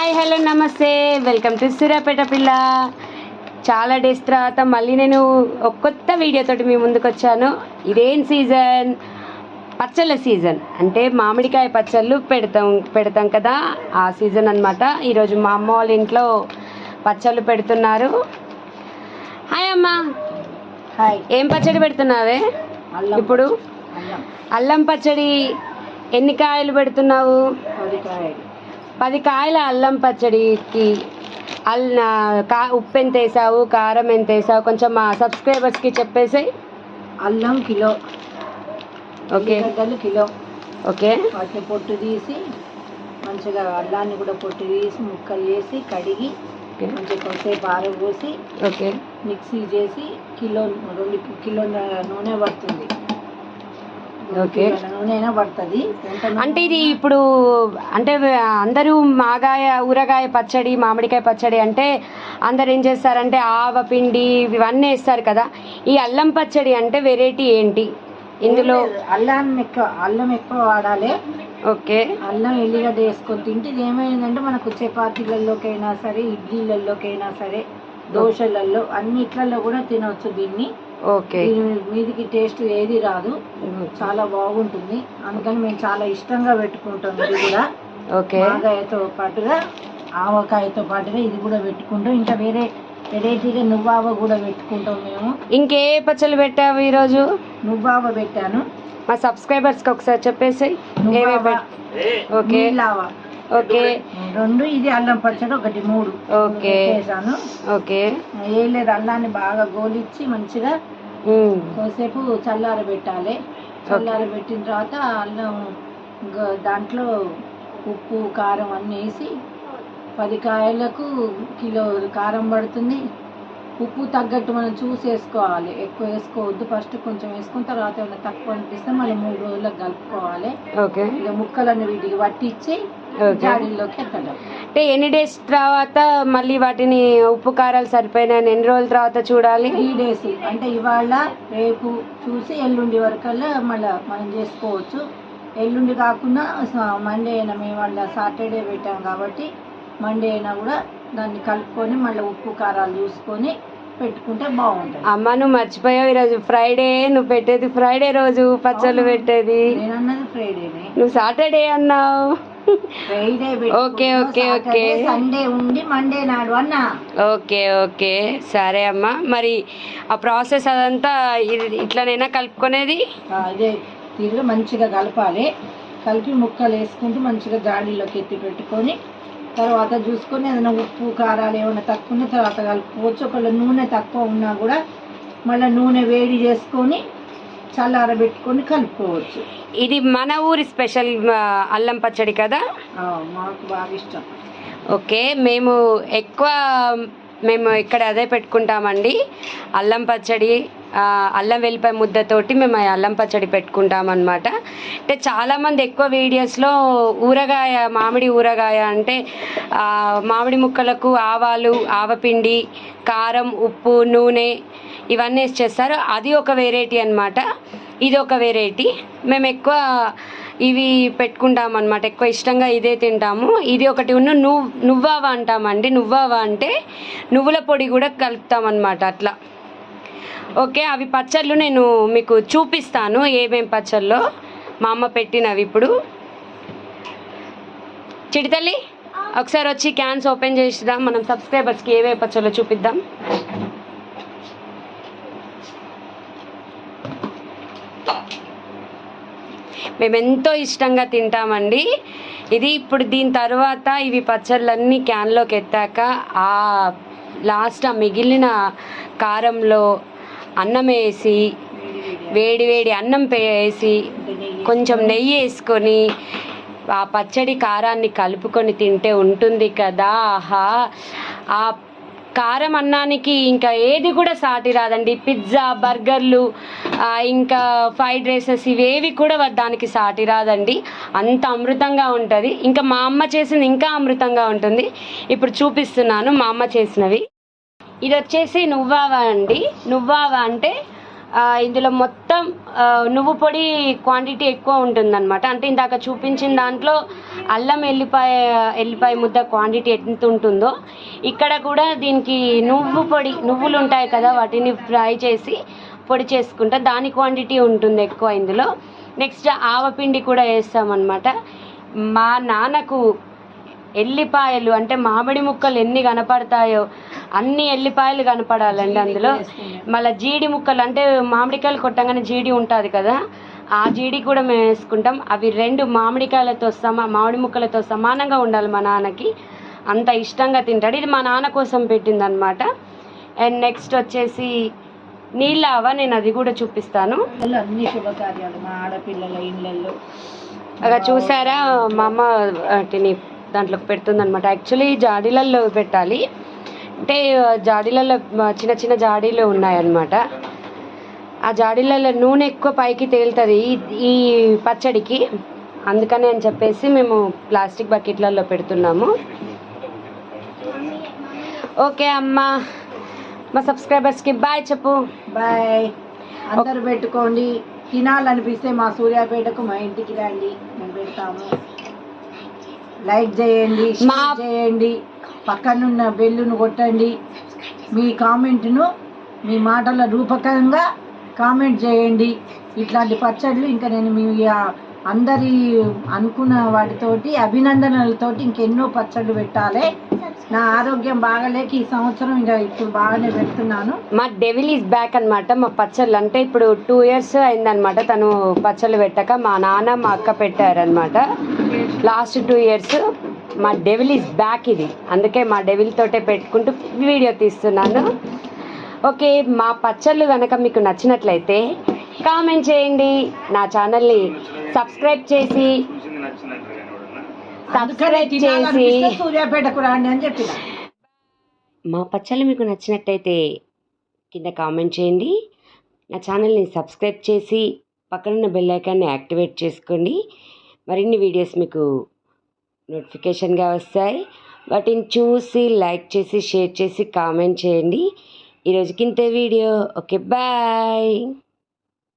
Hi hello నమస్తే, welcome to Suryapet పిల్ల. చాలా డేస్ తర్వాత మళ్ళీ నేను ఒక కొత్త వీడియోతోటి మీ ముందుకు వచ్చాను. ఇదేం సీజన్? పచ్చళ్ళ సీజన్. అంటే మామిడికాయ పచ్చళ్ళు పెడతాం కదా, ఆ సీజన్ అనమాట. ఈరోజు మా అమ్మ వాళ్ళ ఇంట్లో పచ్చళ్ళు పెడుతున్నారు. హాయ్ అమ్మా. హాయ్. ఏం పచ్చడి పెడుతున్నావే ఇప్పుడు? అల్లం పచ్చడి. ఎన్ని కాయలు పెడుతున్నావు? 10 కాయల అల్లం పచ్చడికి ఉప్పు ఎంత వేసావు, కారం ఎంత వేసావు, కొంచెం మా సబ్స్క్రైబర్స్కి చెప్పేసి. అల్లం కిలో, ఓకే కిలో. ఓకే, వాటిని పొట్టు తీసి మంచిగా అల్లాన్ని కూడా పొట్టు తీసి ముక్కలు చేసి కడిగి మంచిగా కొంచెంసేపు ఆరబోసి ఓకే మిక్సీ చేసి కిలో 2 కిలో నూనె పడుతుంది. ఓకే, నూనె అయినా పడుతుంది. అంటే ఇది ఇప్పుడు అంటే అందరూ ఊరగాయ పచ్చడి, మామిడికాయ పచ్చడి అంటే అందరు ఏం చేస్తారంటే ఆవపిండి ఇవన్నీ వేస్తారు కదా. ఈ అల్లం పచ్చడి అంటే వెరైటీ ఏంటి ఇందులో? అల్లం ఎక్కువ వాడాలి. ఓకే, అల్లం ఎల్లిగడ్డ వేసుకొని తింటే ఇది ఏమైందంటే మనకు చపాతీలలోకైనా సరే, ఇడ్లీలలోకైనా సరే, దోశలలో అన్నిట్లలో కూడా తినవచ్చు దీన్ని. ఓకే, మీదికి టేస్ట్ ఏది రాదు, చాలా బాగుంటుంది. అందుకని మేము చాలా ఇష్టంగా పెట్టుకుంటాం. ఇది కూడా మాగాయతో పాటుగా ఆవకాయతో పాటుగా ఇది కూడా పెట్టుకుంటాం. ఇంకా వేరే వెరైటీగా నువ్వావ కూడా పెట్టుకుంటాం మేము. ఇంకే పచ్చళ్ళు పెట్టావు ఈరోజు? నువ్వావ పెట్టాను. మా సబ్స్క్రైబర్స్కి ఒకసారి చెప్పేసి. ఓకే ఓకే, 2 ఇది అల్లం పచ్చడి, 1 3 ఓకే చేశాను. ఓకే, ఏం లేదు, అల్లాన్ని బాగా గోలిచ్చి మంచిగా కొద్దిసేపు చల్లారబెట్టాలి. చల్లారబెట్టిన తర్వాత అల్లం దాంట్లో ఉప్పు కారం అన్నీ వేసి 10 కాయలకు కిలో కారం పడుతుంది. ఉప్పు తగ్గట్టు మనం చూసి వేసుకోవాలి, ఎక్కువ వేసుకోవద్దు. ఫస్ట్ కొంచెం వేసుకున్న తర్వాత ఏమైనా తక్కువ అనిపిస్తే మళ్ళీ 3 రోజులకు కలుపుకోవాలి. ఓకే, ఇక ముక్కలన్నీ వీటికి పట్టించి జాడీల్లోకి ఎత్తడం. అంటే ఎన్ని డేస్ తర్వాత మళ్ళీ వాటిని ఉప్పు కారాలు సరిపోయినా ఎన్ని రోజుల తర్వాత చూడాలి? 3 డేస్. అంటే ఇవాళ రేపు చూసి ఎల్లుండి వరకల్లా మళ్ళీ మనం చేసుకోవచ్చు. ఎల్లుండి కాకుండా మండే అయినా, మేము వాళ్ళ సాటర్డే పెట్టాం కాబట్టి మండే అయినా కూడా దాన్ని కలుపుకొని మళ్ళీ ఉప్పు కారాలు చూసుకొని పెట్టుకుంటే బాగుంటుంది. అమ్మ, నువ్వు మర్చిపోయావు, ఈరోజు ఫ్రైడే. నువ్వు పెట్టేది ఫ్రైడే రోజు పచ్చళ్ళు పెట్టేది. నేను అన్నది ఫ్రైడేనే, నువ్వు సాటర్డే అన్నావు. Friday. Okay okay okay, Sunday ఉండి మండే నాడు అన్నా. ఓకే ఓకే, సరే అమ్మ. మరి ఆ ప్రాసెస్ అదంతా ఇట్లనైనా కలుపుకునేది? ఇదే తీరుగా మంచిగా కలపాలి. కలిపి ముక్కలు వేసుకుంటూ మంచిగా జాడీలోకి ఎత్తి పెట్టుకొని తర్వాత చూసుకొని ఏదైనా ఉప్పు కారాలు ఏమైనా తక్కువ ఉన్న తర్వాత కలుపుకోవచ్చు. ఒకవేళ నూనె తక్కువ ఉన్నా కూడా మళ్ళీ నూనె వేడి చేసుకొని చల్లారబెట్టుకొని కలుపుకోవచ్చు. ఇది మన ఊరి స్పెషల్ అల్లం పచ్చడి కదా, మాకు బాగా ఇష్టం. ఓకే, మేము ఇక్కడ అదే పెట్టుకుంటామండి, అల్లం పచ్చడి. అల్లం వెల్లిపాయ ముద్దతోటి మేము అల్లం పచ్చడి పెట్టుకుంటాం అన్నమాట. అంటే చాలామంది ఎక్కువ వీడియోస్లో మామిడి ఊరగాయ అంటే మామిడి ముక్కలకు ఆవాలు, ఆవపిండి, కారం, ఉప్పు, నూనె ఇవన్నీ వేసి చేస్తారు. అది ఒక వెరైటీ అన్నమాట. ఇది ఒక వెరైటీ. మేము ఎక్కువ ఇవి పెట్టుకుంటాం అన్నమాట, ఎక్కువ ఇష్టంగా ఇదే తింటాము. ఇది ఒకటి నువ్వావ అంటామండి. నువ్వావ అంటే నువ్వుల పొడి కూడా కలుపుతామన్నమాట, అట్లా. ఓకే, అవి పచ్చళ్ళు నేను మీకు చూపిస్తాను, ఏమేం పచ్చళ్ళో మా అమ్మ పెట్టినవి. ఇప్పుడు చిడితల్లి ఒకసారి వచ్చి క్యాన్స్ ఓపెన్ చేసిద్దాం, మనం సబ్స్క్రైబర్స్కి ఏవే పచ్చళ్ళో చూపిద్దాం. మేము ఎంతో ఇష్టంగా తింటామండి ఇది. ఇప్పుడు దీని తర్వాత ఇవి పచ్చళ్ళన్నీ క్యాన్లోకి ఎత్తాక లాస్ట్ మిగిలిన కారంలో అన్నం వేసి, వేడి అన్నం వేసి కొంచెం నెయ్యి వేసుకొని ఆ పచ్చడి కారాన్ని కలుపుకొని తింటే ఉంటుంది కదా. ఆహా, ఆ కారం అన్నానికి ఇంకా ఏది కూడా సాటి రాదండి. పిజ్జా, బర్గర్లు, ఇంకా ఫ్రైడ్ రైసెస్ ఇవేవి కూడా దానికి సాటి రాదండి. అంత అమృతంగా ఉంటుంది. ఇంకా మా అమ్మ చేసింది ఇంకా అమృతంగా ఉంటుంది. ఇప్పుడు చూపిస్తున్నాను మా అమ్మ చేసినవి. ఇది వచ్చేసి నువ్వావ అండి. నువ్వావ అంటే ఇందులో మొత్తం నువ్వు పొడి క్వాంటిటీ ఎక్కువ ఉంటుందన్నమాట. అంటే ఇందాక చూపించిన దాంట్లో అల్లం ఎల్లిపాయ ముద్ద క్వాంటిటీ ఎంత ఉంటుందో ఇక్కడ కూడా దీనికి నువ్వులు ఉంటాయి కదా, వాటిని ఫ్రై చేసి పొడి చేసుకుంటా, దాని క్వాంటిటీ ఉంటుంది ఎక్కువ ఇందులో. నెక్స్ట్ ఆవపిండి కూడా వేస్తామన్నమాట. మా నాన్నకు ఎల్లిపాయలు అంటే మామిడి ముక్కలు ఎన్ని కనపడతాయో అన్ని ఎల్లిపాయలు కనపడాలండి అందులో. మళ్ళీ జీడి ముక్కలు అంటే మామిడికాయలు కొట్టంగానే జీడి ఉంటుంది కదా, ఆ జీడి కూడా మేము వేసుకుంటాం. అవి 2 మామిడి ముక్కలతో సమానంగా ఉండాలి. మా నాన్నకి అంత ఇష్టంగా తింటాడు. ఇది మా నాన్న కోసం పెట్టింది అనమాట. అండ్ నెక్స్ట్ వచ్చేసి నీళ్ళావ, నేను అది కూడా చూపిస్తాను. అన్ని శుభకార్యాలు మా ఆడపిల్లల ఇళ్ళల్లో అలా చూసారా, మా అమ్మ వాటిని దాంట్లోకి పెడుతుందనమాట. యాక్చువల్లీ జాడీలలో పెట్టాలి, అంటే జాడీలలో చిన్న చిన్న జాడీలు ఉన్నాయన్నమాట. ఆ జాడీలలో నూనె ఎక్కువ పైకి తేలుతుంది ఈ పచ్చడికి, అందుకని అని చెప్పేసి మేము ప్లాస్టిక్ బకెట్లలో పెడుతున్నాము. ఓకే అమ్మ, మా సబ్స్క్రైబర్స్కి బాయ్ చెప్పు. బాయ్. అందరు పెట్టుకోండి, తినాలనిపిస్తే మా సూర్యాపేటకు మా ఇంటికి రండి, మేము పెడతాము. లైక్ చేయండి, షేర్ చేయండి, పక్కనున్న బెల్లును కొట్టండి. మీ కామెంట్ను మీ మాటల రూపకంగా కామెంట్ చేయండి. ఇట్లాంటి పచ్చళ్ళు ఇంకా నేను మీ అందరి అనుకున్న వాటితోటి అభినందనలతోటి ఇంకెన్నో పచ్చళ్ళు పెట్టాలి. నా ఆరోగ్యం బాగలేక ఈ సంవత్సరం ఇంకా ఇప్పుడు బాగానే పెడుతున్నాను. మా డెవిల్ ఈజ్ బ్యాక్ అనమాట. మా పచ్చళ్ళు అంటే ఇప్పుడు 2 years అయిందనమాట తను పచ్చళ్ళు పెట్టక. మా నాన్న మా అక్క పెట్టారనమాట లాస్ట్ 2 years. మా డెవిల్ ఈజ్ బ్యాక్ ఇది, అందుకే మా డెవిల్ తోటే పెట్టుకుంటూ వీడియో తీస్తున్నాను. ఓకే, మా పచ్చళ్ళు కనుక మీకు నచ్చినట్లయితే కామెంట్ చేయండి, నా ఛానల్ని సబ్స్క్రైబ్ చేసి సూర్యాపేటకు రండి అని చెప్పిన. మా పచ్చళ్ళు మీకు నచ్చినట్టయితే కింద కామెంట్ చేయండి, నా ఛానల్ని సబ్స్క్రైబ్ చేసి పక్కనున్న బెల్ ఐకాన్ని యాక్టివేట్ చేసుకోండి. మరిన్ని వీడియోస్ మీకు నోటిఫికేషన్గా వస్తాయి. వాటిని చూసి లైక్ చేసి షేర్ చేసి కామెంట్ చేయండి. ఈరోజుకి ఇంతే వీడియో. Okay, bye.